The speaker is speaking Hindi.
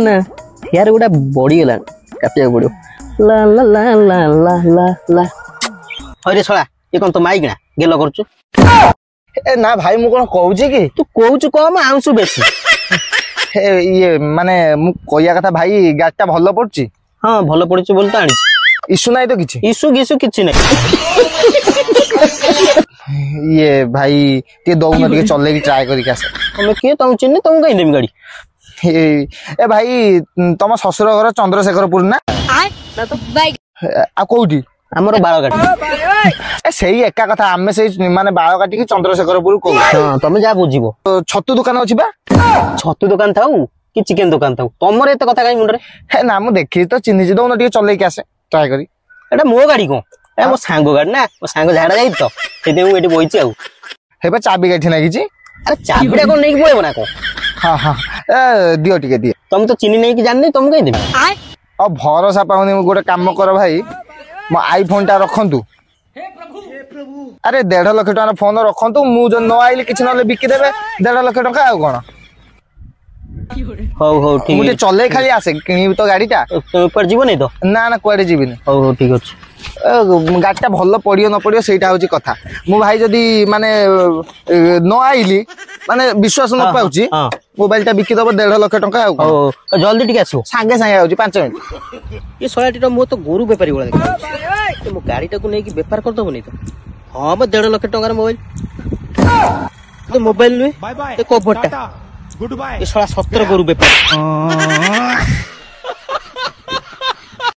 ना यार गोटा बड़ी गला कापिया पड़ो ला ला ला ला ला ला ला अरे छळा ये कोन तो माइक ना गेलो करछु ए ना भाई मु कोन कहउची कि तू कहउछु कम आउछु बेसी ये माने मु कहिया कथा भाई गाटा भलो पड़ची हां भलो पड़छु बोल त आनी इशू नाही तो किछि इशू गिसु किछि नाही ये भाई ते दौन के चले की ट्राई करी कासे हम के तम चिन्ने तम कहि देम गाड़ी ए भाई तम ससुर घर चंद्रशेखरपुर ना ना तो बाइक आ कोउडी हमरो बाळ गाड़ी ए सेही एका कथा आमे सेही माने बाळ काटी की चंद्रशेखरपुर को हां तमे जा बुझिबो छतु दुकान अछि बा छतु दुकान थाउ कि चिकन दुकान थाउ तमर एते कथा काई मुंडरे हे ना मु देखि तो चिन्हि जे दौन चले की आसे ट्राई करी एटा मो गाड़ी को ए मो सांगो गाड़ी ना मो सांगो झाडा जाई तो सेते मु एटी बइची आउ हे बा चाबी गाठी ना किछि अरे चाबिडा कोन नै पळेबो ना को हां हां ए दियो टिके दियो तुम तो चिन्हि नै कि जाननी तुम कहि देबे अब भरोसा पाउनी गोटे काम कर भाई मो आईफोन टा रखंतु हे प्रभु अरे 1.5 लाख टका फोन रखंतु मु जो न आइले किछ नले बिकि देबे 1.5 लाख टका आ कोन हो हो ठीक मुझे चले खाली आसे किनी तो गाड़ीटा तुम ऊपर जीव नहीं तो ना ना कुआडे जीविनी हो हो ठीक अछि गाड़ीटा भलो पड़ियो न पड़ियो सेटा होची कथा मु भाई जदी माने न आइली माने विश्वास न पाउची मोबाइल टा बिकि दबो 1.5 लाख टका आ हो जल्दी टिके आसो संगे संगे आउची 5 मिनिट ये 100 टा मो तो गोरु व्यापारी वाला देख मो गाड़ी टा को नै कि व्यापार कर दबो नै तो हां मो 1.5 लाख टका मोबाइल तो मोबाइल नु ए कवरटा गुड बाय ये 17 गोरु व्यापारी